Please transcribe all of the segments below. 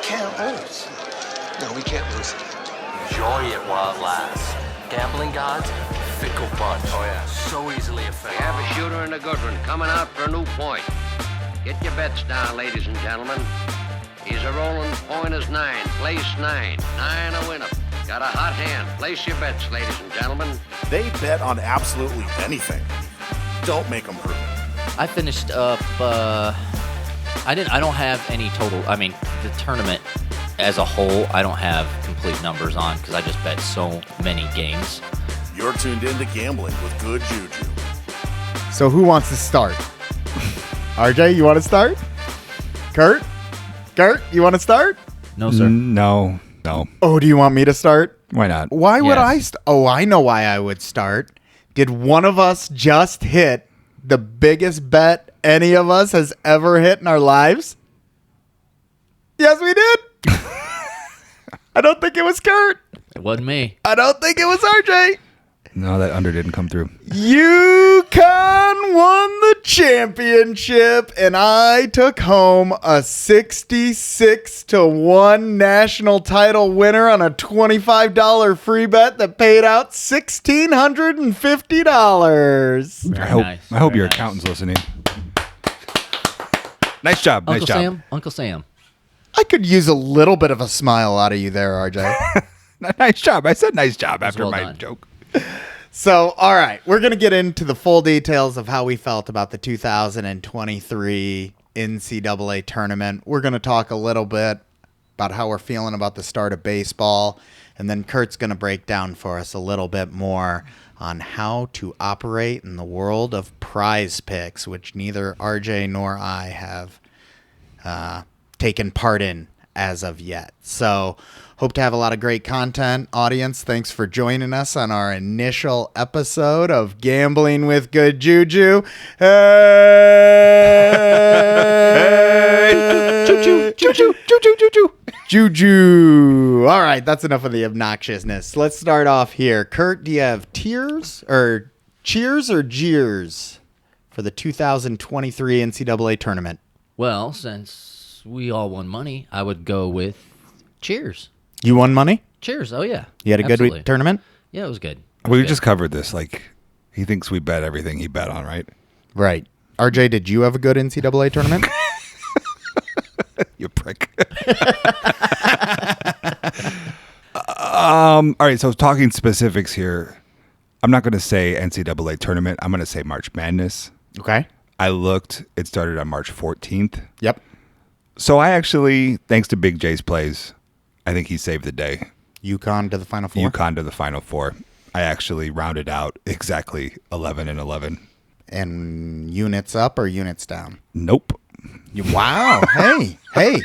can't lose. No, we can't lose. Enjoy it while it lasts. Gambling gods, fickle bunch. Oh, yeah. So easily We affected. have a shooter and a good one coming out for a new point. Get your bets down, ladies and gentlemen. He's a rolling point is 9, place 9. 9 a winner. Got a hot hand. Place your bets, ladies and gentlemen. They bet on absolutely anything. Don't make them prove it. I finished up. I don't have any total. I mean, the tournament as a whole, I don't have complete numbers on because I just bet so many games. You're tuned in to Gambling with Good Juju. So who wants to start? RJ, you want to start? Kurt, you want to start? No, sir. No. Oh, do you want me to start? Why not? Why would Yes. I know why I would start. Did one of us just hit the biggest bet any of us has ever hit in our lives? Yes, we did. I don't think it was Kurt. It wasn't me. I don't think it was RJ. No, that under didn't come through. UConn won the championship, and I took home a 66-1 national title winner on a $25 free bet that paid out $1,650. Very I hope very your nice. accountant's listening. Nice job. Uncle Sam. Uncle Sam. I could use a little bit of a smile out of you there, RJ. Nice job. I said nice job after well my done. joke. So, all right, we're going to get into the full details of how we felt about the 2023 NCAA tournament. We're going to talk a little bit about how we're feeling about the start of baseball, and then Kurt's going to break down for us a little bit more on how to operate in the world of prize picks, which neither RJ nor I have taken part in as of yet. So hope to have a lot of great content. Audience, thanks for joining us on our initial episode of Gambling with Good Juju. Hey! Juju. All right, that's enough of the obnoxiousness. Let's start off here. Kurt, do you have cheers or jeers for the 2023 NCAA tournament? Well, since we all won money, I would go with cheers. You won money? Cheers. Oh, yeah. You had a Absolutely. good tournament? Yeah, it was good. We just covered this. Like, he thinks we bet everything he bet on, right? Right. RJ, did you have a good NCAA tournament? You prick. All right, so talking specifics here. I'm not going to say NCAA tournament. I'm going to say March Madness. Okay. I looked. It started on March 14th. Yep. So I actually, thanks to Big J's plays, I think he saved the day. UConn to the Final Four? UConn to the Final Four. I actually rounded out exactly 11-11. And units up or units down? Nope. Wow. Hey.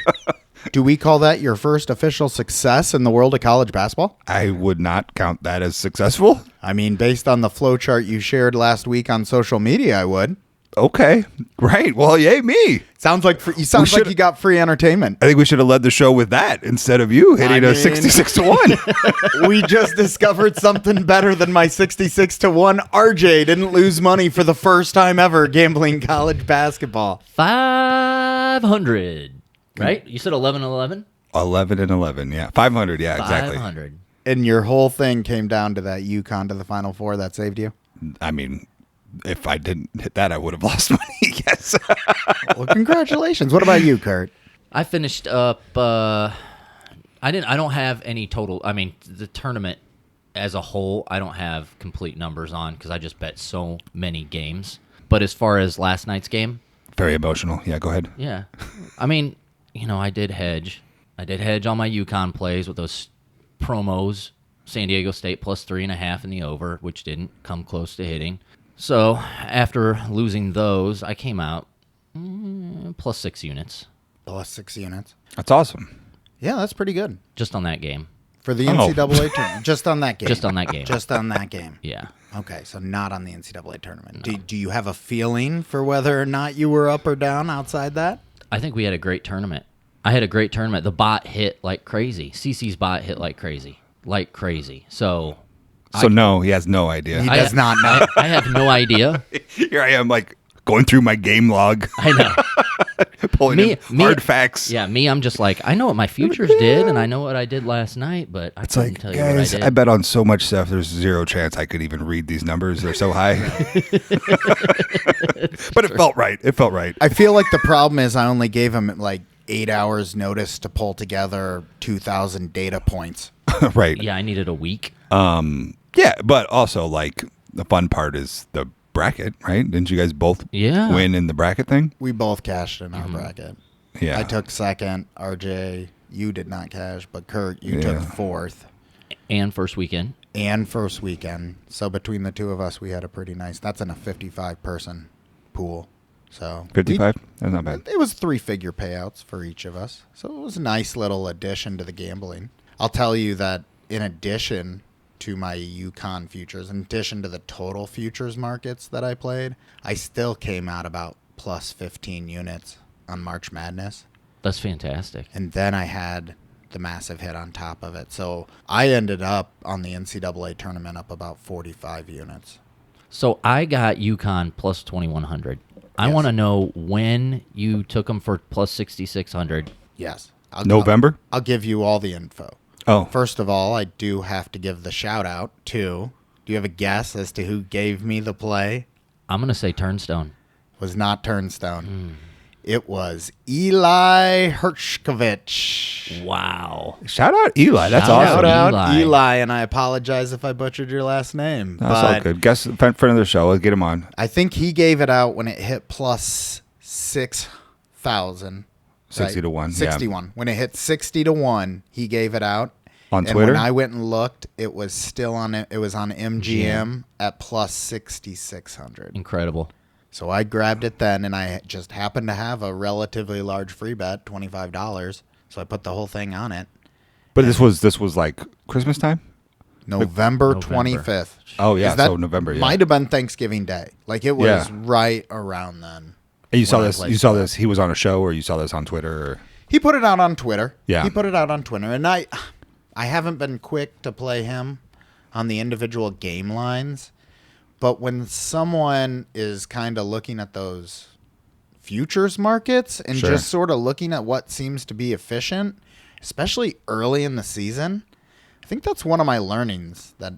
Do we call that your first official success in the world of college basketball? I would not count that as successful. I mean, based on the flow chart you shared last week on social media, I would. Okay. Right. Well, yay me. Sounds like you got free entertainment. I think we should have led the show with that instead of you hitting a 66-1. We just discovered something better than my 66-1. RJ didn't lose money for the first time ever gambling college basketball. 500. Right? You said 11-11? 11-11. Yeah. 500. Yeah, exactly. 500. And your whole thing came down to that UConn to the Final Four that saved you? I mean, if I didn't hit that, I would have lost money. Yes. Well, congratulations. What about you, Kurt? I finished up. I don't have any total. I mean, the tournament as a whole, I don't have complete numbers on because I just bet so many games. But as far as last night's game, Very emotional. Yeah, go ahead. yeah, I mean, I did hedge. I did hedge on my UConn plays with those promos. San Diego State plus 3.5 in the over, which didn't come close to hitting. So after losing those, I came out plus 6 units Plus 6 units. That's awesome. Yeah, that's pretty good. just on that game. For the NCAA tournament. Just on that game. Just on that game. Just on that game. Yeah. Okay, so not on the NCAA tournament. Do you have a feeling for whether or not you were up or down outside that? I think we had a great tournament. I had a great tournament. The bot hit like crazy. CC's bot hit like crazy. Like crazy. So No, he has no idea. He does not know. I have no idea. Here I am, like, going through my game log. I know. Pulling in hard facts. Yeah, me, I'm just like, I know what my futures did, and I know what I did last night, but I It's couldn't like, tell you guys, what I I did. bet on so much stuff. There's zero chance I could even read these numbers. They're so high. But it felt right. It felt right. I feel like the problem is I only gave him like 8 hours notice to pull together 2,000 data points. Right. Yeah, I needed a week. Yeah, but also like the fun part is the bracket, right? Didn't you guys both win in the bracket thing? We both cashed in our bracket. Yeah. I took second. RJ, you did not cash, but Kurt, you took fourth. And first weekend. And first weekend. So between the two of us, we had a pretty nice. That's in a 55-person pool. So 55? That's not bad. It was 3-figure payouts for each of us. So it was a nice little addition to the gambling. I'll tell you that in addition to my Yukon futures, in addition to the total futures markets that I played, I still came out about plus 15 units on March Madness. That's fantastic. And then I had the massive hit on top of it. So I ended up on the NCAA tournament up about 45 units. So I got UConn plus 2,100. I Yes. want to know when you took them for plus 6,600. Yes. November? I'll give you all the info. Oh. First of all, I do have to give the shout out to, do you have a guess as to who gave me the play? I'm going to say Turnstone. Was not Turnstone. It was Eli Hershkovich. Wow. Shout out Eli. That's Shout awesome. Shout out Eli. Eli, and I apologize if I butchered your last name. That's all but good. Guess friend of the show. Let's get him on. I think he gave it out when it hit plus 6,000. 60 to 1. 61. When it hit 60 to 1, he gave it out. On and Twitter? when I went and looked, it was still on it. It was on MGM at plus 6,600. Incredible. So I grabbed it then, and I just happened to have a relatively large free bet, $25. So I put the whole thing on it. But this was like Christmas time? November November. 25th. Oh, yeah. Is that So November, yeah. might have been Thanksgiving Day. Like it was Yeah. right around then. And you saw when I this. played You saw that. this. He was on a show, or you saw this on Twitter. Or? He put it out on Twitter. Yeah. He put it out on Twitter. And I haven't been quick to play him on the individual game lines. But when someone is kind of looking at those futures markets and Sure. just sort of looking at what seems to be efficient, especially early in the season, I think that's one of my learnings, that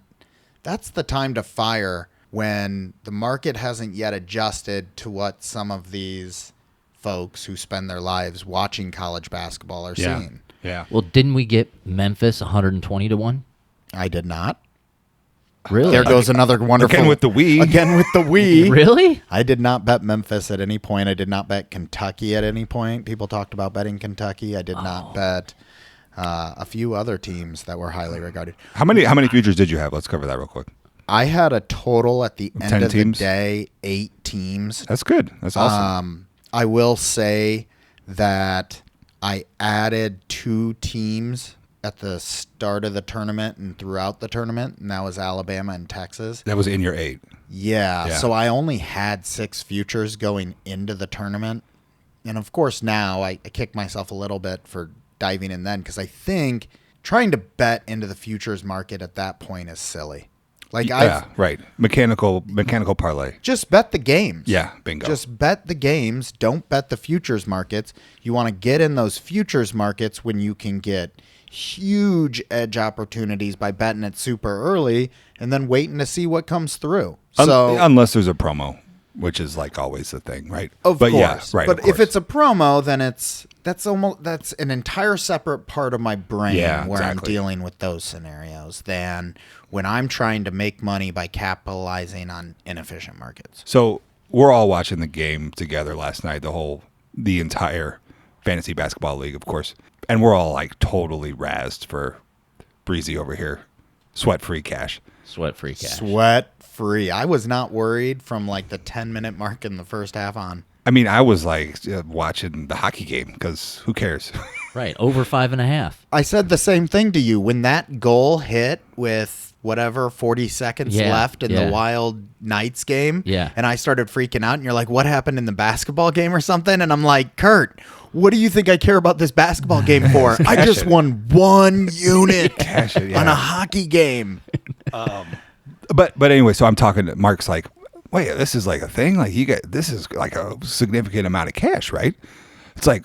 that's the time to fire when the market hasn't yet adjusted to what some of these folks who spend their lives watching college basketball are seeing. Yeah. Well, didn't we get Memphis 120 to 1? I did not. Really? There goes another wonderful. Again with the we. Again with the we. Really? I did not bet Memphis at any point. I did not bet Kentucky at any point. People talked about betting Kentucky. I did not bet a few other teams that were highly regarded. How many futures did you have? Let's cover that real quick. I had a total at the end 10 of teams? the day, 8 teams. That's good. That's awesome. I will say that I added 2 teams at the start of the tournament and throughout the tournament, and that was Alabama and Texas. That was in your 8. Yeah, Yeah. so I only had 6 futures going into the tournament. And of course now I kick myself a little bit for diving in then, because I think trying to bet into the futures market at that point is silly. Like Yeah, right. Mechanical parlay. just bet the games. Yeah, bingo. Just bet the games. Don't bet the futures markets. You want to get in those futures markets when you can get huge edge opportunities by betting it super early and then waiting to see what comes through. So unless there's a promo, which is like always the thing, right? of but course, yeah, right. But of if course. it's a promo, then that's an entire separate part of my brain Yeah, where exactly. I'm dealing with those scenarios than when I'm trying to make money by capitalizing on inefficient markets. So we're all watching the game together last night, the entire fantasy basketball league, of course. And we're all like totally razzed for Breezy over here. Sweat-free cash. Sweat-free cash. Sweat free. I was not worried from like the 10-minute mark in the first half on. I mean, I was like watching the hockey game because who cares? Right. Over 5.5. I said the same thing to you when that goal hit with whatever 40 seconds Yeah, left in yeah. the Wild Knights game. Yeah. And I started freaking out and you're like, what happened in the basketball game or something? And I'm like, Kurt, what do you think I care about this basketball game for? I just won 1 unit Cash it, yeah. on a hockey game. But anyway, so I'm talking to Mark's like, wait, this is like a thing? Like this is like a significant amount of cash, right? It's like,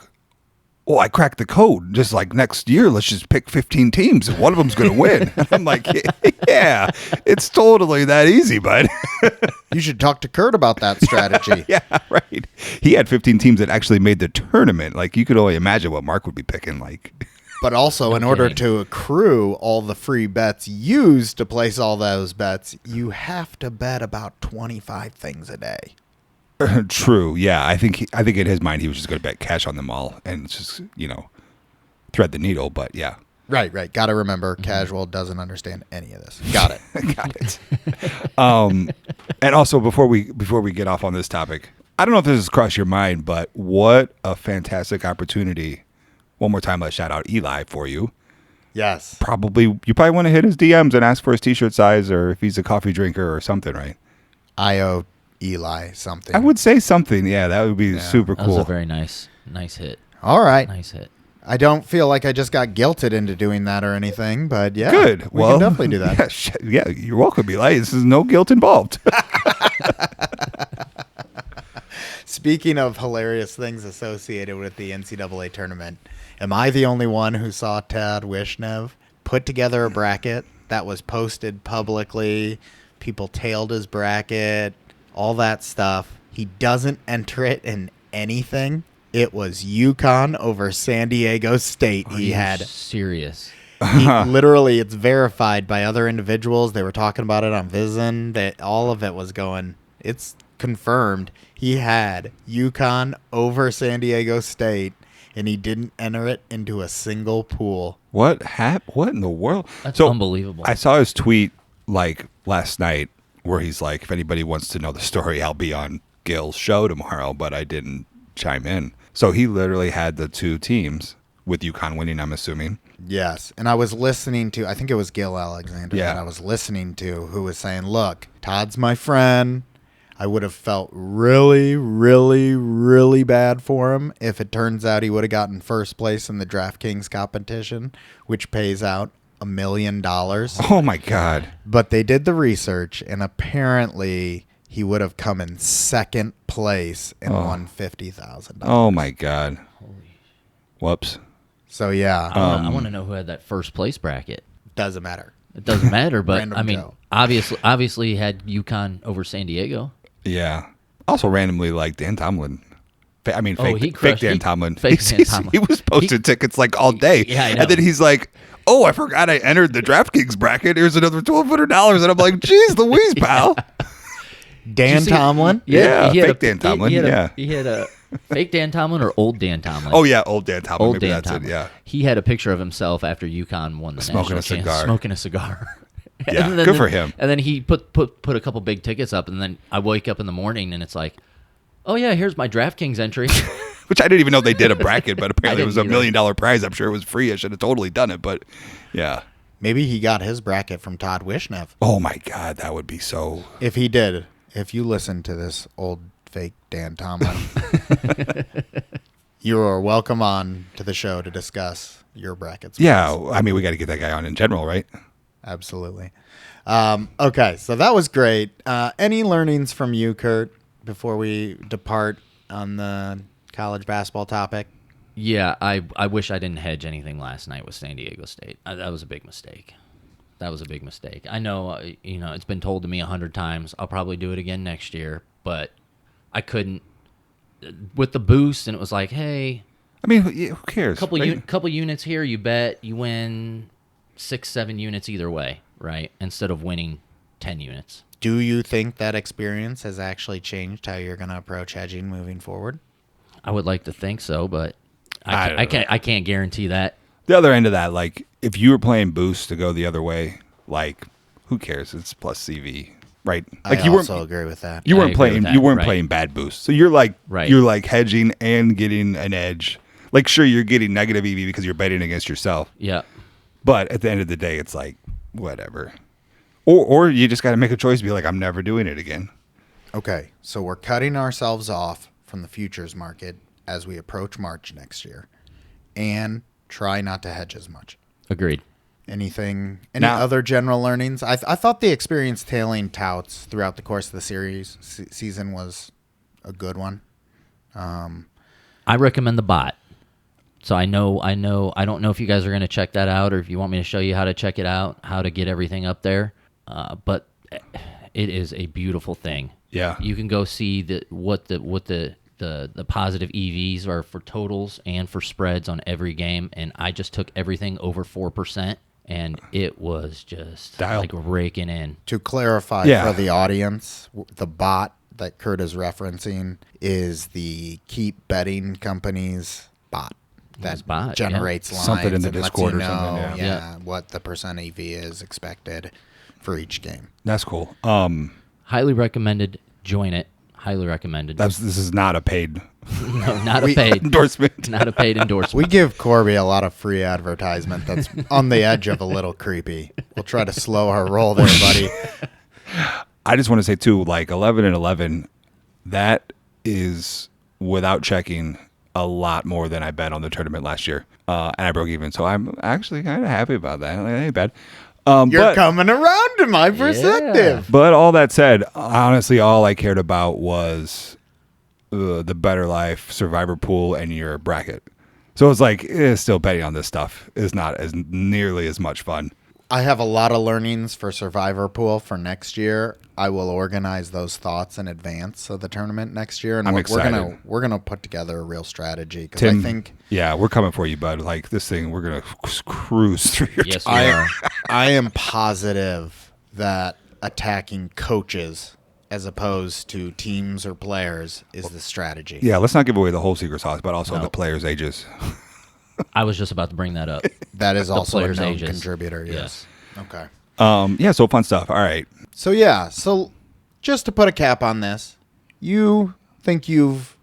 oh, I cracked the code. Just like next year, let's just pick 15 teams and one of them's going to win. And I'm like, yeah, it's totally that easy, bud. You should talk to Kurt about that strategy. Yeah, right. He had 15 teams that actually made the tournament. Like, you could only imagine what Mark would be picking. Like, But also, in order to accrue all the free bets used to place all those bets, you have to bet about 25 things a day. true. Yeah, I think in his mind he was just going to bet cash on them all and just thread the needle. But yeah, Right. Got to remember, casual doesn't understand any of this. Got it. got it. And also before we get off on this topic, I don't know if this has crossed your mind, but what a fantastic opportunity! One more time, let's shout out Eli for you. Yes. You probably want to hit his DMs and ask for his t-shirt size or if he's a coffee drinker or something, right? I owe Eli something. I would say something. Yeah, that would be super That was cool. a very nice hit. All right. Nice hit. I don't feel like I just got guilted into doing that or anything, but yeah. Good. We can definitely do that. Yeah, you're welcome, Eli. This is no guilt involved. Speaking of hilarious things associated with the NCAA tournament, am I the only one who saw Todd Wishnev put together a bracket that was posted publicly? People tailed his bracket, all that stuff. He doesn't enter it in anything. It was UConn over San Diego State. He had serious. literally, it's verified by other individuals. They were talking about it on Vision. That all of it was going. It's confirmed. He had UConn over San Diego State, and he didn't enter it into a single pool. What in the world? That's unbelievable. I saw his tweet like last night where he's like, if anybody wants to know the story, I'll be on Gil's show tomorrow, but I didn't chime in. So he literally had the two teams with UConn winning, I'm assuming. Yes, and I was listening to, I think it was Gil Alexander that I was listening to, who was saying, look, Todd's my friend. I would have felt really, really, really bad for him if it turns out he would have gotten first place in the DraftKings competition, which pays out $1 million. Oh, my God. But they did the research, and apparently he would have come in second place and won $50,000. Oh, my God. Whoops. So, yeah. I want to know who had that first place bracket. Doesn't matter. It doesn't matter, but Random I mean, Joe. obviously he had UConn over San Diego. Yeah. Also randomly, like, Dan Tomlin. Fake crushed- Dan Tomlin. fake Dan Tomlin. He was posting tickets, like, all day. Yeah, I know. And then he's like, oh, I forgot I entered the DraftKings bracket. Here's another $1,200. And I'm like, geez Louise, pal. Dan Tomlin? Yeah, he had fake Dan Tomlin, He had a fake Dan Tomlin or old Dan Tomlin? Oh, yeah, old Dan Tomlin. Old Maybe Dan that's Tomlin. it, yeah. He had a picture of himself after UConn won the Smoking national a cigar. Smoking a cigar. Yeah, And then- good for him. And then he put a couple big tickets up, and then I wake up in the morning and it's like, oh yeah, here's my DraftKings entry. Which I didn't even know they did a bracket, but apparently it was didn't $1 either. million prize. I'm sure it was free. I should have totally done it, but yeah. Maybe he got his bracket from Todd Wishnev. Oh my God, that would be so. If he did, if you listen to this old fake Dan Tomlin, you are welcome on to the show to discuss your brackets. with Yeah, us. I mean, we got to get that guy on in general, right? Absolutely. Okay, so that was great. Any learnings from you, Kurt, before we depart on the college basketball topic? Yeah, I wish I didn't hedge anything last night with San Diego State. That was a big mistake. I know, it's been told to me 100 times. I'll probably do it again next year, but I couldn't. With the boost, and it was like, hey, I mean, who cares? couple units here, you bet, you win 6-7 units either way, right? Instead of winning 10 units. Do you think that experience has actually changed how you're going to approach hedging moving forward? I would like to think so, but I I can't guarantee that. The other end of that, like, if you were playing boost to go the other way, like, who cares? It's plus CV, right? Like, I also agree with that. You I weren't agree playing. with that, You weren't right. playing bad boost, so you're like, Right. you're like hedging and getting an edge. Like, sure, you're getting negative EV because you're betting against yourself, Yeah. but at the end of the day, it's like whatever. Or you just got to make a choice. Be like, I'm never doing it again. Okay, so we're cutting ourselves off from the futures market as we approach March next year, and try not to hedge as much. Agreed. Any Now- other general learnings? I thought the experience tailing touts throughout the course of the series season was a good one. I I recommend the bot. So I don't know if you guys are going to check that out or if you want me to show you how to check it out, how to get everything up there. But it is a beautiful thing. Yeah. You can go see what the positive EVs are for totals and for spreads on every game. And I just took everything over 4%, and it was just like raking in. To clarify for the audience, the bot that Kurt is referencing is the Keep Betting Company's bot. That generates lines something in the and Discord lets you or know, something. yeah, what the percent EV is expected for each game. That's cool. Highly recommended. Join it. Highly recommended. This is not a paid No, not a paid endorsement. Not a paid endorsement. We give Corby a lot of free advertisement that's on the edge of a little creepy. We'll try to slow our roll there, buddy. I just want to say too, like 11-11, that is without checking a lot more than I bet on the tournament last year, and I broke even. So I'm actually kind of happy about that. It ain't bad. You're coming around to my perspective. But all that said, honestly, all I cared about was the Better Life Survivor pool and your bracket. So it's like still betting on this stuff is not as nearly as much fun. I have a lot of learnings for Survivor Pool for next year. I will organize those thoughts in advance of the tournament next year, and I'm excited. We're gonna put together a real strategy because Tim, I think we're coming for you, bud. Like this thing, we're gonna cruise through your. Yes, we are. I am positive that attacking coaches as opposed to teams or players is the strategy. Yeah, let's not give away the whole secret sauce, but also No. the players' ages. I was just about to bring that up. That is also a players' known ages. contributor. Yes. Okay. So fun stuff. All right. So just to put a cap on this, you think you've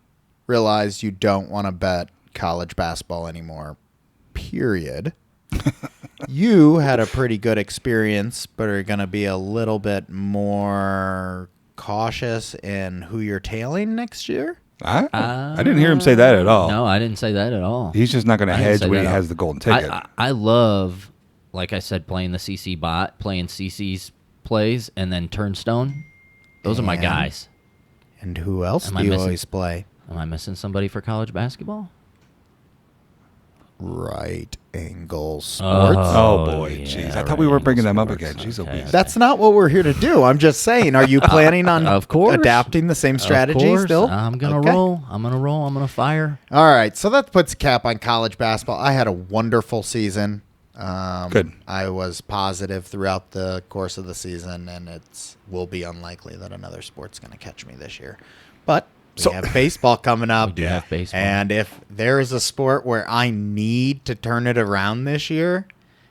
realized you don't want to bet college basketball anymore, period. You had a pretty good experience, but are going to be a little bit more cautious in who you're tailing next year? I didn't hear him say that at all. No, I didn't say that at all. He's just not going to I didn't hedge say when he that has at the all. golden ticket. I love, like I said, playing the CC bot, playing CC's plays, and then Turnstone. Those are my And- guys. And who else Am do I you missing- always play? Am I missing somebody for college basketball? Right Angle Sports. Oh, boy. yeah, Jeez. I thought we weren't bringing them up Sports. again. Jeez, Okay. Louise. That's not what we're here to do. I'm just saying, are you planning on Of course. adapting the same strategy Of course. still? I'm gonna Okay. roll. I'm gonna fire. All right, so that puts a cap on college basketball. I had a wonderful season. Good. I was positive throughout the course of the season, and it will be unlikely that another sport's going to catch me this year. But we have baseball coming up. We do have baseball. And if there is a sport where I need to turn it around this year,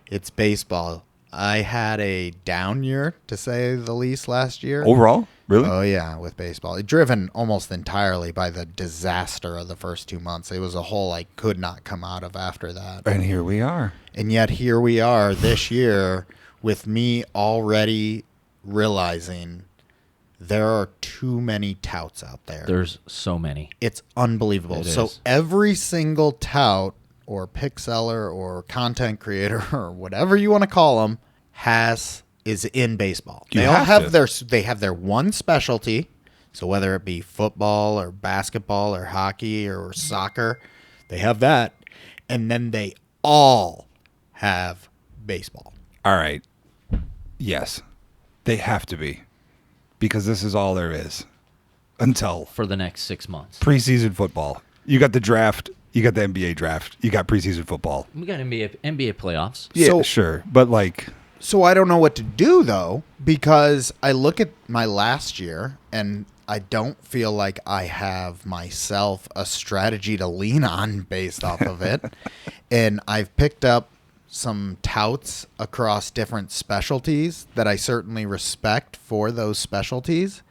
it's baseball. I had a down year, to say the least, last year. Overall? Really? Oh, yeah, with baseball. Driven almost entirely by the disaster of the first 2 months. It was a hole I could not come out of after that. And here we are. And yet here we are this year with me already realizing there are too many touts out there. There's so many. It's unbelievable. It So is. every single tout or pick seller or content creator or whatever you want to call them is in baseball. You They all have have to. they have their one specialty. So whether it be football or basketball or hockey or soccer, they have that. And then they all have baseball. All right. Yes. They have to be. Because this is all there is. Until For the next 6 months. preseason football. You got the draft. You got the NBA draft. You got preseason football. We got NBA playoffs. Yeah, So- sure. But like... So I don't know what to do, though, because I look at my last year and I don't feel like I have myself a strategy to lean on based off of it. And I've picked up some touts across different specialties that I certainly respect for those specialties.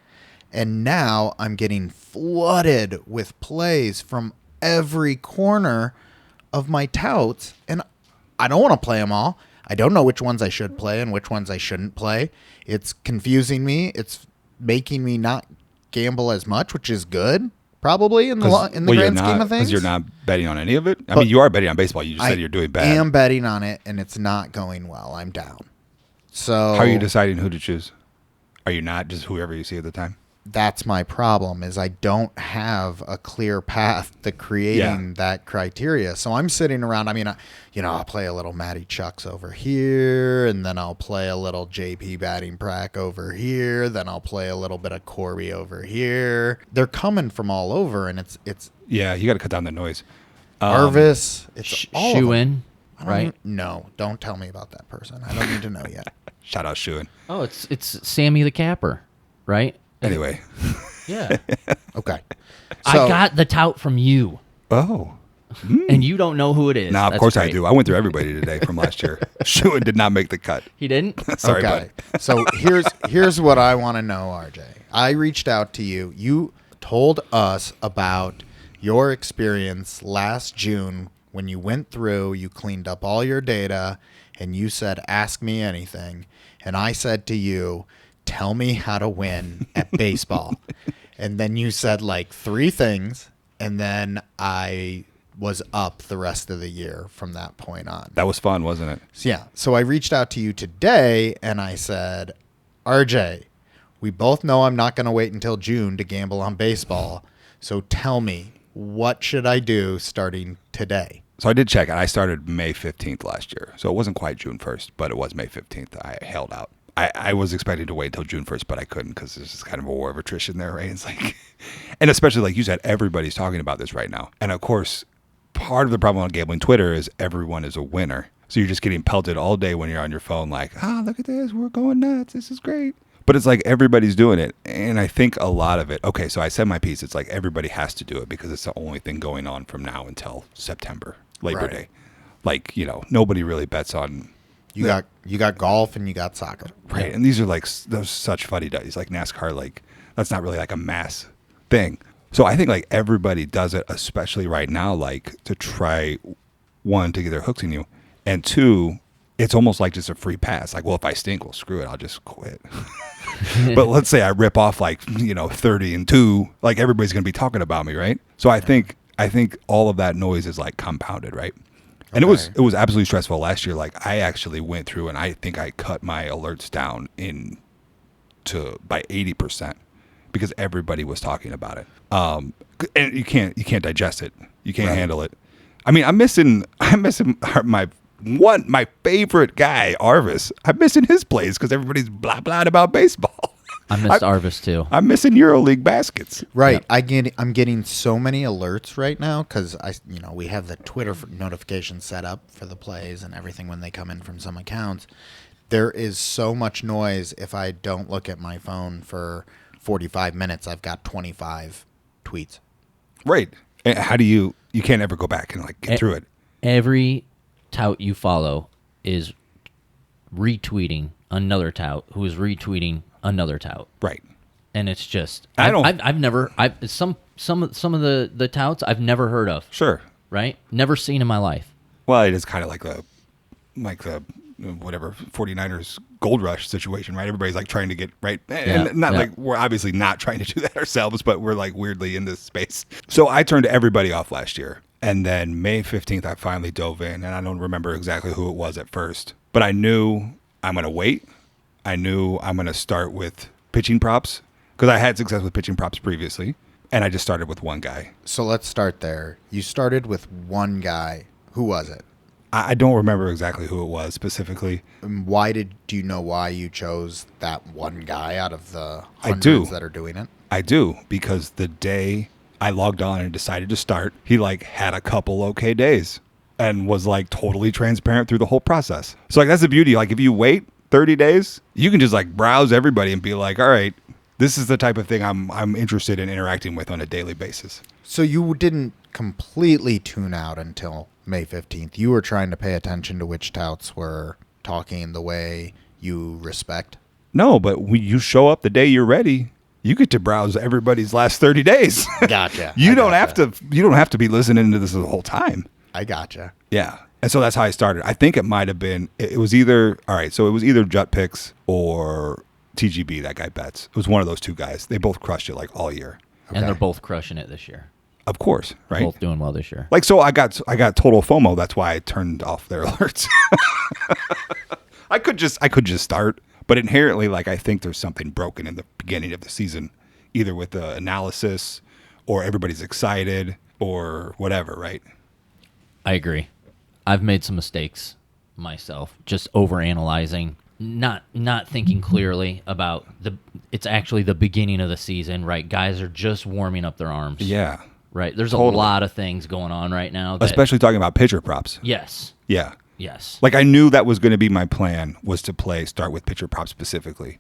And now I'm getting flooded with plays from every corner of my touts. And I don't want to play them all. I don't know which ones I should play and which ones I shouldn't play. It's confusing me. It's making me not gamble as much, which is good, probably in the grand scheme of things. Because you're not betting on any of it? I mean, you are betting on baseball. You just said you're doing bad. I am betting on it, and it's not going well. I'm down. So How are you deciding who to choose? Are you not just whoever you see at the time? that's my problem is I don't have a clear path to creating that criteria. So I'm sitting around. I mean, I'll play a little Matty Chucks over here, and then I'll play a little JP batting prac over here. Then I'll play a little bit of Corby over here. They're coming from all over, and it's Yeah, you got to cut down the noise. Arvis. It's all of Shoe them. in, I don't right? even- No, don't tell me about that person. I don't need to know yet. Shout out Shuin. Oh, it's Sammy the Capper, right? Anyway. Yeah. Okay. I got the tout from you, Oh. and you don't know who it is. Now, of That's course I great. do. I went through everybody today from last year. Shuin did not make the cut. He didn't? Sorry, Okay. bud. So here's what I want to know, RJ. I reached out to you. You told us about your experience last June when you went through, you cleaned up all your data, and you said, ask me anything. And I said to you, tell me how to win at baseball. And then you said like 3 things, and then I was up the rest of the year from that point on. That was fun, wasn't it? So, yeah. So I reached out to you today and I said, RJ, we both know I'm not going to wait until June to gamble on baseball. So tell me, what should I do starting today? So I did check it. I started May 15th last year. So it wasn't quite June 1st, but it was May 15th. I held out. I was expecting to wait until June 1st, but I couldn't because there's just kind of a war of attrition there, right? It's like, and especially like you said, everybody's talking about this right now. And of course, part of the problem on gambling Twitter is everyone is a winner. So you're just getting pelted all day when you're on your phone like, look at this. We're going nuts. This is great. But it's like everybody's doing it. And I think a lot of it, okay, so I said my piece. It's like everybody has to do it because it's the only thing going on from now until September, Labor Right. Day. Like, nobody really bets on. You got golf and you got soccer. Right. And these are like those such fuddy duddies, like NASCAR, like that's not really like a mass thing. So I think like everybody does it, especially right now, like to try, 1, to get their hooks in you, and 2, it's almost like just a free pass. Like, well, if I stink, well, screw it, I'll just quit. But let's say I rip off like 30-2, like everybody's gonna be talking about me, right? So I think all of that noise is like compounded, right? And it was absolutely stressful last year. Like I actually went through and I think I cut my alerts down by 80% because everybody was talking about it. And you can't digest it. You can't handle it. I mean, I'm missing my favorite guy, Arvis. I'm missing his plays because everybody's blah blah about baseball. I missed Arvis too. I'm missing EuroLeague baskets. Right. I'm getting so many alerts right now because we have the Twitter notification set up for the plays and everything when they come in from some accounts. There is so much noise. If I don't look at my phone for 45 minutes, I've got 25 tweets. Right. And how do you can't ever go back and like get through it. Every tout you follow is retweeting another tout who is retweeting another tout. Right. And it's just I've never some of the touts I've never heard of. Sure. Right? Never seen in my life. Well, it is kind of like the whatever 49ers gold rush situation, right? Everybody's like trying to get right. And like we're obviously not trying to do that ourselves, but we're like weirdly in this space. So I turned everybody off last year. And then May 15th, I finally dove in, and I don't remember exactly who it was at first, but I knew I'm going to wait. I knew I'm going to start with pitching props because I had success with pitching props previously, and I just started with one guy. So let's start there. You started with one guy. Who was it? I don't remember exactly who it was specifically. And do you know why you chose that one guy out of the I hundreds do. that are doing it? I do, because the day I logged on and decided to start, he like had a couple okay days and was like totally transparent through the whole process. So like that's the beauty. Like if you wait 30 days, you can just like browse everybody and be like, all right, this is the type of thing I'm interested in interacting with on a daily basis. So you didn't completely tune out until May 15th. You were trying to pay attention to which touts were talking the way you respect. No, but when you show up the day you're ready, you get to browse everybody's last 30 days. Gotcha. You don't have to be listening to this the whole time. I gotcha. Yeah. And so that's how I started. I think it might have been, it was either Jut Picks or TGB, that guy Betts. It was one of those two guys. They both crushed it like all year. Okay. And they're both crushing it this year. Of course, right? Both doing well this year. Like, so I got total FOMO. That's why I turned off their alerts. I could just start, but inherently, like, I think there's something broken in the beginning of the season either with the analysis or everybody's excited or whatever, right? I agree. I've made some mistakes myself, just overanalyzing, not thinking clearly about it's actually the beginning of the season, right? Guys are just warming up their arms. Yeah. Right. There's Totally. a lot of things going on right now. That, Especially talking about pitcher props. yes. Yeah. Yes. Like I knew that was going to be my plan, was to start with pitcher props specifically.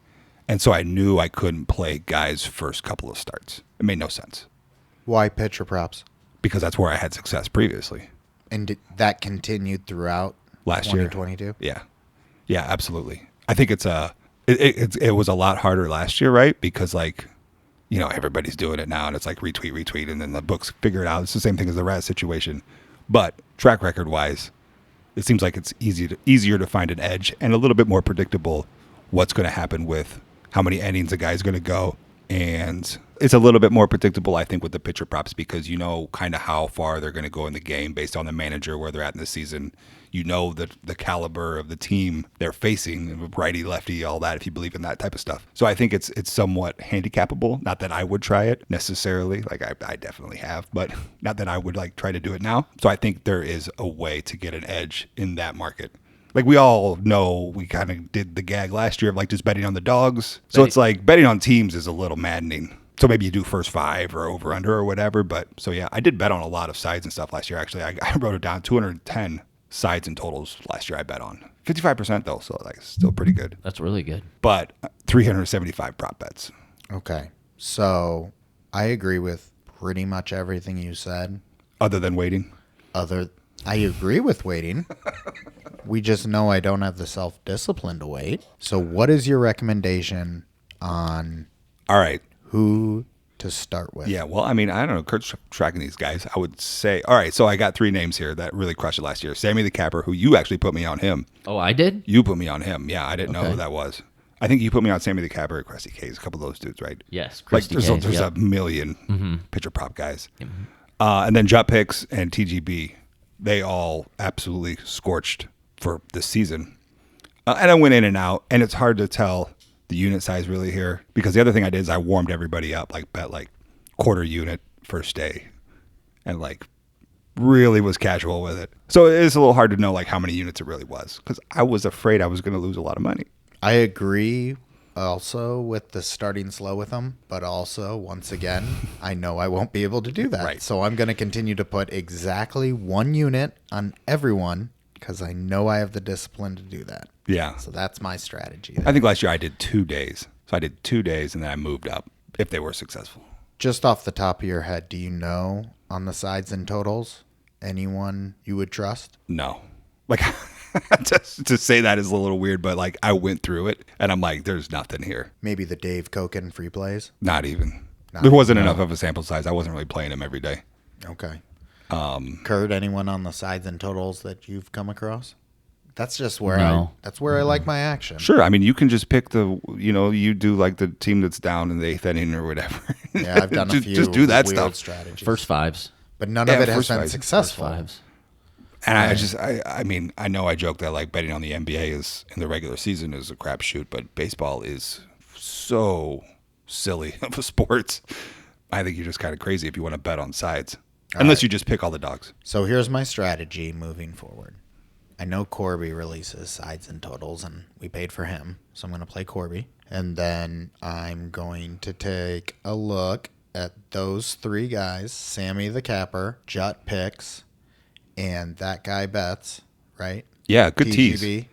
And so I knew I couldn't play guys' first couple of starts. It made no sense Why pitcher props? because that's where I had success previously. And that continued throughout Last year. 2022? Yeah. Yeah, absolutely. I think it was a lot harder last year, right? Because like, you know, everybody's doing it now and it's like retweet, and then the books figure it out. It's the same thing as the Raz situation. But track record wise, it seems like it's easier to find an edge and a little bit more predictable what's going to happen with how many innings a guy's going to go. And it's a little bit more predictable, I think, with the pitcher props because you know kind of how far they're going to go in the game based on the manager, where they're at in the season. You know the caliber of the team they're facing, righty, lefty, all that, if you believe in that type of stuff. So I think it's somewhat handicapable. Not that I would try it necessarily. Like I definitely have, but not that I would like try to do it now. So I think there is a way to get an edge in that market. Like we all know we kind of did the gag last year of like just betting on the dogs. So it's like betting on teams is a little maddening. So maybe you do first 5 or over under or whatever. But so yeah, I did bet on a lot of sides and stuff last year. Actually, I wrote it down, 210 sides and totals last year I bet on. 55% though, so like still pretty good. That's really good. But 375 prop bets. Okay. So I agree with pretty much everything you said. Other than waiting. I agree with waiting. We just know I don't have the self-discipline to wait. So what is your recommendation on All right. who to start with? Yeah, well, I mean, I don't know. Kurt's tracking these guys. I would say, all right, so I got 3 names here that really crushed it last year. Sammy the Capper, who you actually put me on him. Oh, I did? You put me on him. Yeah, I didn't know Okay. who that was. I think you put me on Sammy the Capper at Crusty K's, a couple of those dudes, right? Yes. Like, Christy there's, K's, there's yep. a million pitcher prop guys. And then Jut Picks and TGB, they all absolutely scorched for this season. And I went in and out, and it's hard to tell the unit size really here because the other thing I did is I warmed everybody up, like bet like quarter unit first day and like really was casual with it. So it's a little hard to know like how many units it really was because I was afraid I was going to lose a lot of money. I agree also with the starting slow with them, but also, once again, I know I won't be able to do that. Right. So I'm going to continue to put exactly 1 unit on everyone because I know I have the discipline to do that. Yeah. So that's my strategy. I think last year I did 2 days. So I did 2 days and then I moved up if they were successful. Just off the top of your head, do you know on the sides and totals anyone you would trust? No. Like to say that is a little weird, but like I went through it and I'm like, there's nothing here. Maybe the Dave Koken free plays? Not even. There wasn't enough of a sample size. I wasn't really playing him every day. Okay. Kurt, anyone on the sides and totals that you've come across? That's just where No. that's where I like my action. Sure. I mean, you can just pick you do like the team that's down in the 8th inning or whatever. Yeah, I've done a few just do that weird stuff. strategies. First 5s. But none Yeah, of it has first been fives. successful. 5s. And I mean, I know I joke that like betting on the NBA is in the regular season is a crapshoot, but baseball is so silly of a sport. I think you're just kind of crazy if you want to bet on sides, unless you just pick all the dogs. So here's my strategy moving forward. I know Corby releases sides and totals, and we paid for him, so I'm going to play Corby. And then I'm going to take a look at those 3 guys, Sammy the Capper, Jut Picks, and that guy Bets, right? Yeah, good TGB. tease.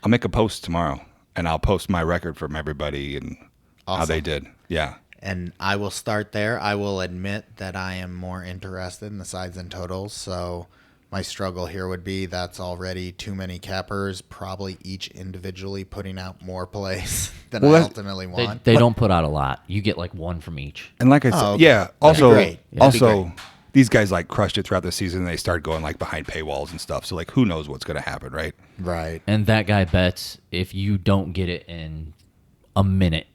I'll make a post tomorrow, and I'll post my record from everybody and how they did. Yeah. And I will start there. I will admit that I am more interested in the sides and totals. So my struggle here would be that's already too many cappers, probably each individually putting out more plays than I ultimately want. They don't put out a lot. You get like 1 from each. And like I said, okay. yeah. That'd be Also, great. That'd be great. these guys like crushed it throughout the season. And they started going like behind paywalls and stuff. So like, who knows what's going to happen, right? Right. And that guy bets if you don't get it in a minute,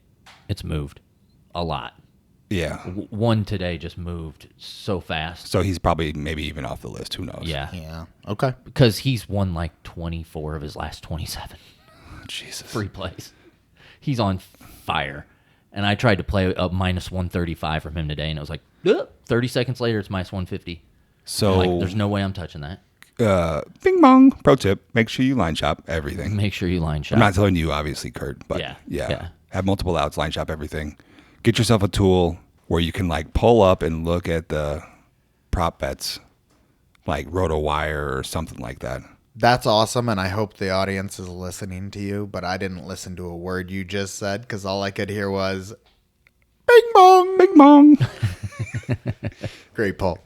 it's moved a lot. Yeah. One today just moved so fast. So he's probably maybe even off the list. Who knows? Yeah. Yeah. Okay. Because he's won like 24 of his last 27 Jesus. free plays. He's on fire. And I tried to play a minus 135 from him today, and it was like, 30 seconds later, it's minus 150. So I'm like, there's no way I'm touching that. Bing bong. Pro tip: make sure you line shop everything. Make sure you line shop. I'm not telling you, obviously, Kurt, but Yeah. Have multiple outs, line shop everything. Get yourself a tool where you can like pull up and look at the prop bets, like RotoWire or something like that. That's awesome, and I hope the audience is listening to you, but I didn't listen to a word you just said because all I could hear was bing bong. Bing bong. Great pull.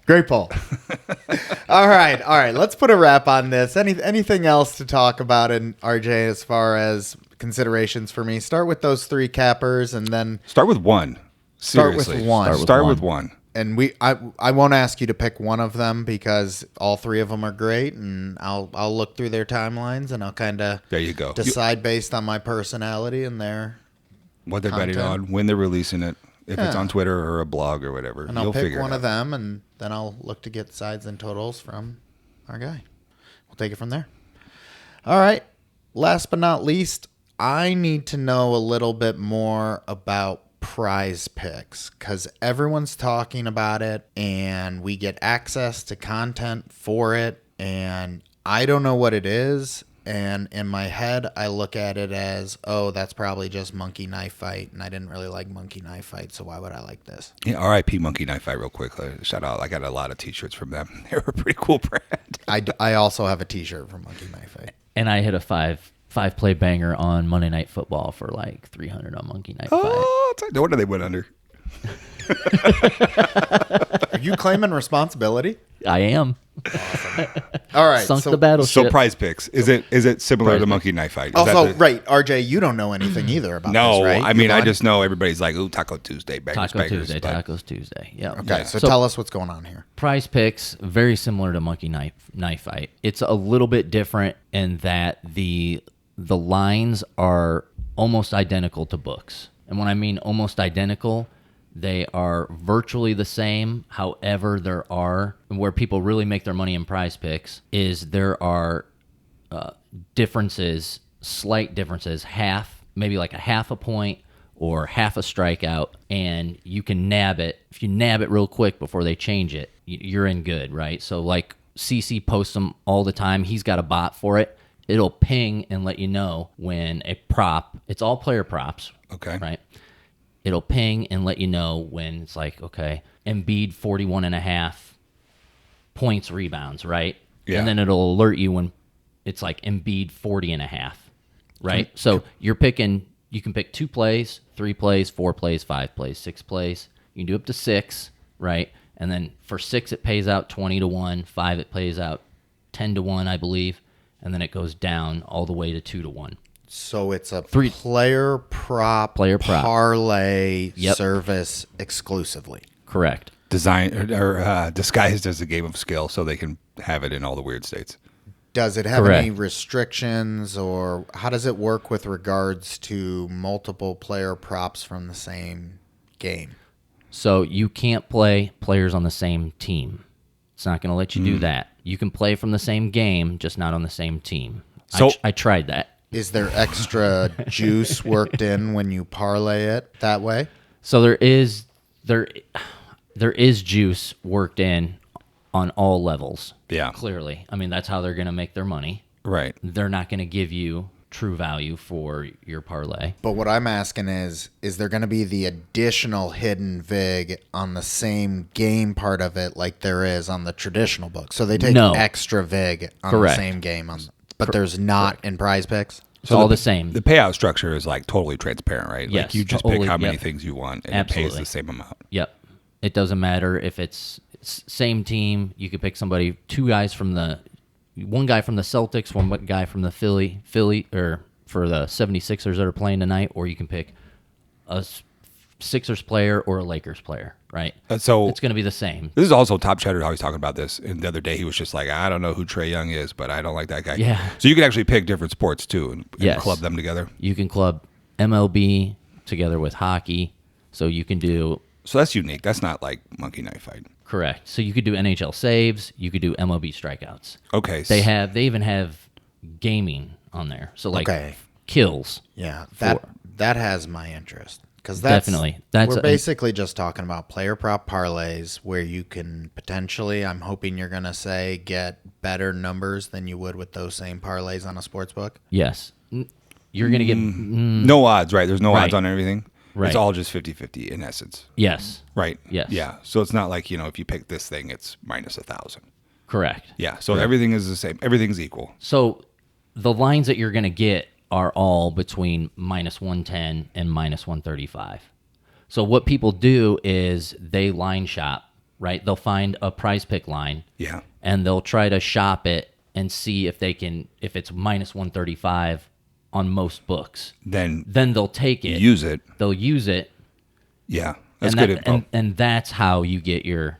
All right. Let's put a wrap on this. Anything else to talk about in RJ as far as considerations for me? Start with those 3 cappers, and then Start with one. Seriously. Start with one. Start with one. And I won't ask you to pick one of them because all 3 of them are great, and I'll look through their timelines and I'll kind of There you go. decide based on my personality and their What they're betting content. on, when they're releasing it, if it's on Twitter or a blog or whatever. And I'll You'll pick figure one it of out. them, and then I'll look to get sides and totals from our guy. We'll take it from there. All right. Last but not least, I need to know a little bit more about Prize Picks because everyone's talking about it, and we get access to content for it, and I don't know what it is. And in my head, I look at it as, oh, that's probably just Monkey Knife Fight. And I didn't really like Monkey Knife Fight, so why would I like this? Yeah, R.I.P. Monkey Knife Fight real quick. Shout out. I got a lot of T-shirts from them. They were a pretty cool brand. I also have a T-shirt from Monkey Knife Fight. And I hit a five play banger on Monday Night Football for like 300 on Monkey Night Fight. Oh, no wonder they went under. Are you claiming responsibility? I am. All right. Sunk so, the battleship. So Prize Picks. Is it similar Prize to Picks. Monkey Knife Fight? Is Also, that the- right, RJ, you don't know anything either about No, this, right? I mean, I Yvonne? just know everybody's like, ooh, Taco Tuesday, bangers, Taco bangers. Tuesday, but- Tacos Tuesday. Yeah. Okay, Yeah. so So- tell us what's going on here. Prize Picks, very similar to Monkey Knife Fight. It's a little bit different in that the lines are almost identical to books. And when I mean almost identical, they are virtually the same. However, there are, where people really make their money in Prize Picks, is there are differences, slight differences, maybe like a half a point or half a strikeout, and you can nab it. If you nab it real quick before they change it, you're in good, right? So like CC posts them all the time. He's got a bot for it. It'll ping and let you know when a prop, it's all player props, Okay. right? It'll ping and let you know when it's like, okay, Embiid 41.5 points, rebounds, right? Yeah. And then it'll alert you when it's like Embiid 40.5, right? So you can pick 2 plays, 3 plays, 4 plays, 5 plays, 6 plays. You can do up to 6, right? And then for 6, it pays out 20-1. 5, it pays out 10-1, I believe. And then it goes down all the way to 2-1. So it's a 3 player prop parlay Yep. service exclusively. Correct. Design or disguised as a game of skill so they can have it in all the weird states. Does it have Correct. any restrictions, or how does it work with regards to multiple player props from the same game? So you can't play players on the same team. It's not going to let you do that. You can play from the same game, just not on the same team. So- I tried that. Is there extra juice worked in when you parlay it that way? So there is juice worked in on all levels. Yeah. Clearly. I mean, that's how they're going to make their money. Right. They're not going to give you true value for your parlay. But what I'm asking is there going to be the additional hidden vig on the same game part of it like there is on the traditional book? So they take No. extra vig on Correct. the same game, but there's not in Prize Picks? It's all the same. The payout structure is like totally transparent, right? Like Yes, you just totally, pick how many yep. things you want and it pays Absolutely. the same amount. Yep. It doesn't matter if it's same team. You could pick somebody, one guy from the Celtics, one guy from the Philly, or for the 76ers that are playing tonight, or you can pick a Sixers player or a Lakers player, right? So It's going to be the same. this is also Top Cheddar always talking about this. And the other day he was just like, I don't know who Trae Young is, but I don't like that guy. Yeah. So you can actually pick different sports too and Yes. club them together. You can club MLB together with hockey, so you can do So that's unique. That's not like Monkey Knife Fight. correct. So you could do NHL saves, you could do MLB strikeouts. Okay. They even have gaming on there. So like Okay. kills. Yeah, For- that has my interest. Because Definitely. we're basically just talking about player prop parlays where you can potentially, I'm hoping you're going to say, get better numbers than you would with those same parlays on a sports book. Yes. You're going to get No odds, right? There's no Right. odds on everything. Right. It's all just 50-50 in essence. yes. Right. Yes. Yeah. So it's not like, if you pick this thing, it's minus 1,000. Correct. Yeah. So everything is the same. Everything's equal. So the lines that you're going to get are all between minus 110 and minus 135. So what people do is they line shop, right? They'll find a prize pick line. Yeah. And they'll try to shop it and see if it's minus 135 on most books. Then They'll take it. use it. They'll use it. Yeah. That's and good that- info. and that's how you get your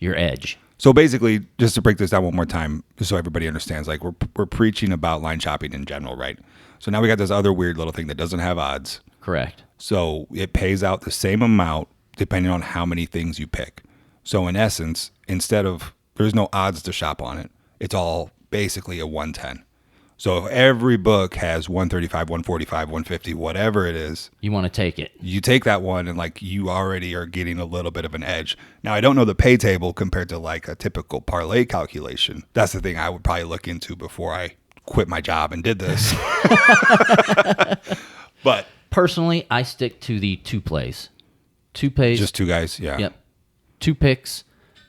edge. So basically, just to break this down one more time, just so everybody understands, like we're preaching about line shopping in general, right? So now we got this other weird little thing that doesn't have odds. Correct. So it pays out the same amount depending on how many things you pick. So in essence, there's no odds to shop on it. It's all basically a 110. So if every book has 135, 145, 150, whatever it is, You want to take it. you take that one and like you already are getting a little bit of an edge. Now I don't know the pay table compared to like a typical parlay calculation. That's the thing I would probably look into before I quit my job and did this. But Personally, I stick to the 2 plays. 2 plays. just two guys, yeah. Yep. 2 picks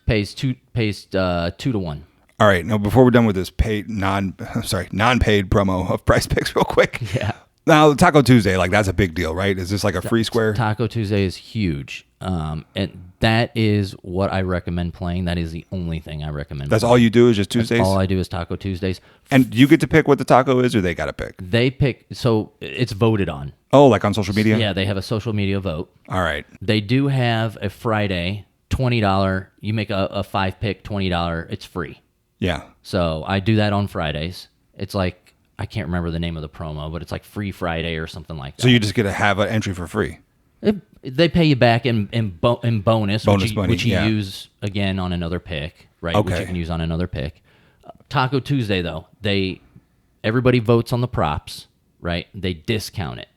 pays 2 to 1. All right, now before we're done with this non-paid promo of Price Picks real quick. Yeah. Now Taco Tuesday, like that's a big deal, right? Is this like a free square? Taco Tuesday is huge. And that is what I recommend playing. That is the only thing I recommend. That's playing. all you do is just Tuesdays? All I do is Taco Tuesdays. And you get to pick what the taco is or they got to pick? They pick, so it's voted on. Oh, like on social media? Yeah, they have a social media vote. All right. They do have a Friday $20. You make a 5-pick $20. It's free. Yeah. So I do that on Fridays. It's like, I can't remember the name of the promo, but it's like Free Friday or something like that. So you just get to have an entry for free? They pay you back in bonus, Bonus money, which you yeah. use again on another pick, right? Okay. Which you can use on another pick. Taco Tuesday, though, everybody votes on the props, right? They discount it.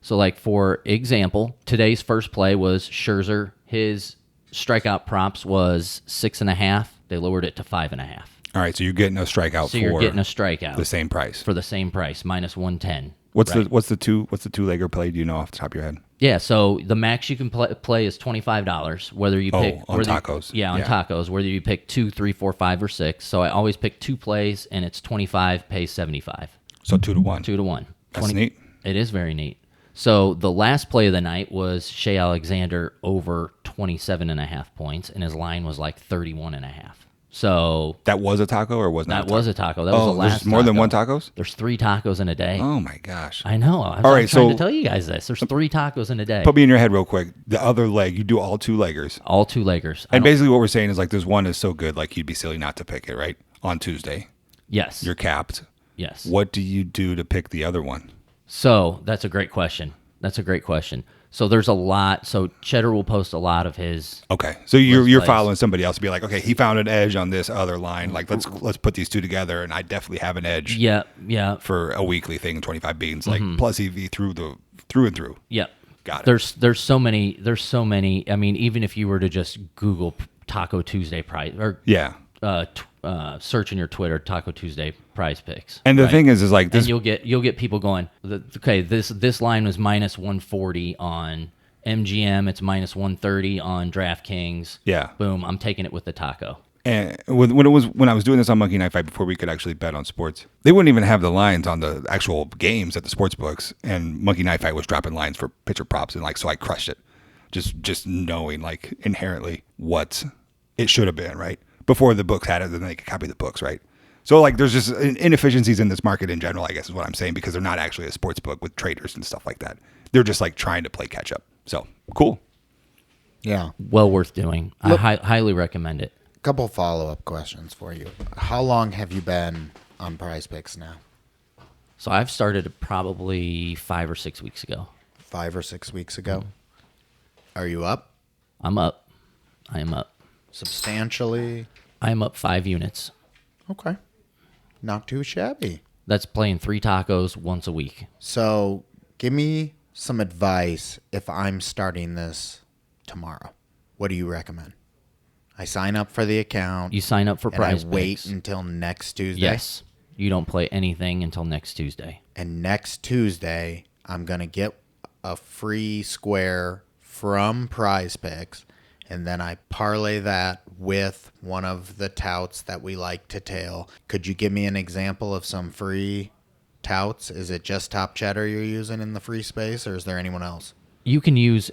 So, like, for example, today's first play was Scherzer. His strikeout props was 6.5. They lowered it to 5.5. All right, so you're getting a strikeout So you're getting a strikeout the same price. for the same price, minus 110. What's right? the two-legger play? Do you know off the top of your head? Yeah, so the max you can play is $25. Whether you pick on tacos. on tacos. Whether you pick 2, 3, 4, 5, or 6. So I always pick 2 plays, and it's 25 pays 75. So 2 to 1. 2 to 1. That's neat. It is very neat. So the last play of the night was Shea Alexander over 27.5 points, and his line was like 31.5. So That was a taco or was not? that was a taco. That was the last. there's more than taco. one tacos? There's 3 tacos in a day. Oh my gosh! I know. I'm right, trying to so- tell you guys this. There's 3 tacos in a day. Put me in your head real quick. The other leg, you do all 2 leggers. All 2 leggers. And basically what we're saying is like this one is so good, like you'd be silly not to pick it, right? On Tuesday. Yes. You're capped. Yes. What do you do to pick the other one? So that's a great question. So there's a lot. So Cheddar will post a lot of his. Okay. So you're plays. following somebody else to be like, okay, he found an edge on this other line. Like let's put these 2 together and I definitely have an edge Yeah. Yeah. for a weekly thing, 25 beans, like plus EV through and through. Yeah. Got it. There's so many. I mean, even if you were to just Google Taco Tuesday prize or Yeah. search in your Twitter Taco Tuesday prize picks. And the right? thing is like this and you'll get people going. Okay, this line was minus 140 on MGM. It's minus 130 on DraftKings. Yeah. Boom. I'm taking it with the taco. And when I was doing this on Monkey Knife Fight before we could actually bet on sports, they wouldn't even have the lines on the actual games at the sports books. And Monkey Knife Fight was dropping lines for pitcher props, and like so I crushed it, just knowing like inherently what it should have been, right? Before the books had it, then they could copy the books, right? So like there's just inefficiencies in this market in general, I guess is what I'm saying, because they're not actually a sports book with traders and stuff like that. They're just like trying to play catch up. So cool. Yeah. Well worth doing. I highly recommend it. Couple follow-up questions for you. How long have you been on Prize Picks now? So I've started probably 5 or 6 weeks ago. 5 or 6 weeks ago. Are you up I'm up. I am up. substantially? I am up 5 units. Okay. Not too shabby. That's playing 3 tacos once a week. So give me some advice if I'm starting this tomorrow, what do you recommend? I sign up for the account. You sign up for and Prize I wait Picks. until next Tuesday. Yes. You don't play anything until next Tuesday. And next Tuesday, I'm going to get a free square from Prize Picks, and then I parlay that with one of the touts that we like to tail. Could you give me an example of some free touts? Is it just Top Cheddar you're using in the free space, or is there anyone else? You can use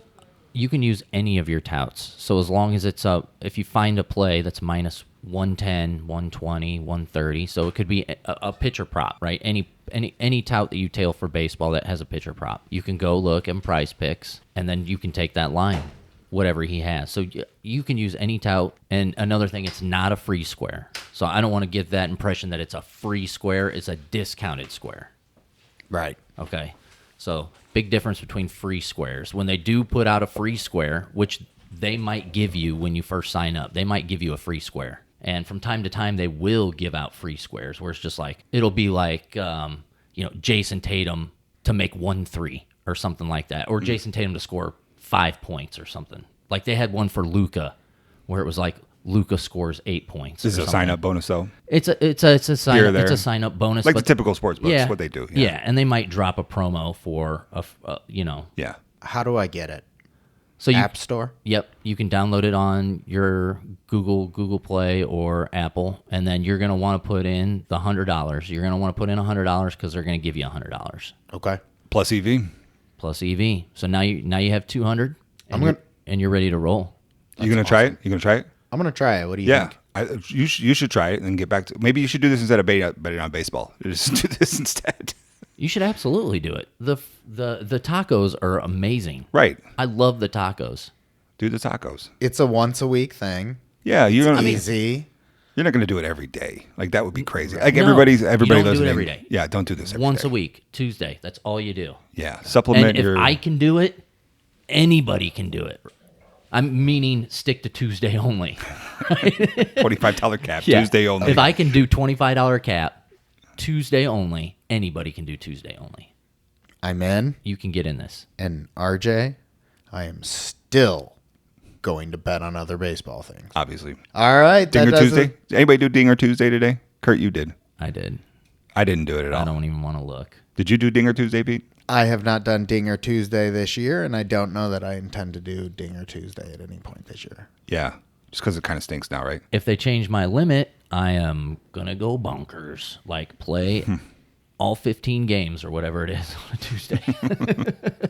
any of your touts. So as long as it's if you find a play that's minus 110, 120, 130, so it could be a pitcher prop, right? Any tout that you tail for baseball that has a pitcher prop, you can go look at Prize Picks, and then you can take that line, whatever he has. So you can use any tout. And another thing, it's not a free square. So I don't want to give that impression that it's a free square. It's a discounted square. Right. Okay. So big difference between free squares. When they do put out a free square, which they might give you when you first sign up, they might give you a free square. And from time to time, they will give out free squares where it's just like, it'll be like, Jason Tatum to make 1-3 or something like that. Or Jason Tatum to score 5 points or something. Like they had one for Luka where it was like Luka scores 8 points. This is a sign-up bonus, though. It's a sign up bonus. Like but the typical sports books, yeah, what they do. Yeah, and they might drop a promo for, Yeah. How do I get it? So App Store? Yep, you can download it on your Google Play or Apple, and then you're going to want to put in the $100. You're going to want to put in $100 because they're going to give you $100 Okay. Plus EV. plus EV. So now you have 200, and you're ready to roll. You gonna try it? You gonna try it? I'm going to try it. What do you Yeah. think? You should try it and get back to. Maybe you should do this instead of betting on baseball. Just do this instead. You should absolutely do it. The tacos are amazing. Right. I love the tacos. Do the tacos. It's a once-a-week thing. Yeah, Easy. You're not gonna do it every day. Like that would be crazy. Like No, everybody you don't do it listening. every day. Yeah, don't do this every day. Once a week, Tuesday. That's all you do. Yeah, supplement And if your. I can do it, anybody can do it. I'm meaning stick to Tuesday only. $25 cap Yeah. Tuesday only. If I can do $25 cap Tuesday only, anybody can do Tuesday only. I'm in. You can get in this. And RJ, I am still going to bet on other baseball things. Obviously. All right. Dinger Tuesday. Did anybody do Dinger Tuesday today? Kurt, you did. I did. I didn't do it at all. I don't even want to look. Did you do Dinger Tuesday, Pete? I have not done Dinger Tuesday this year, and I don't know that I intend to do Dinger Tuesday at any point this year. Yeah. Just because it kind of stinks now, right? If they change my limit, I am going to go bonkers. Like play all 15 games or whatever it is on a Tuesday.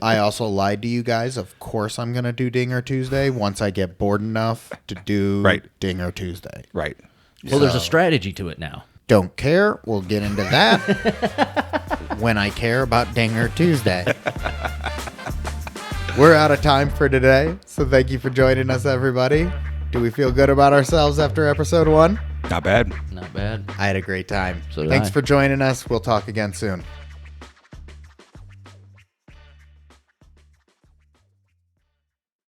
I also lied to you guys. Of course I'm going to do Dinger Tuesday once I get bored enough to do Right. Dinger Tuesday. Right. Well, there's a strategy to it now. Don't care. We'll get into that when I care about Dinger Tuesday. We're out of time for today, so thank you for joining us, everybody. Do we feel good about ourselves after episode 1? Not bad. Not bad. I had a great time. So did Thanks I. for joining us. We'll talk again soon.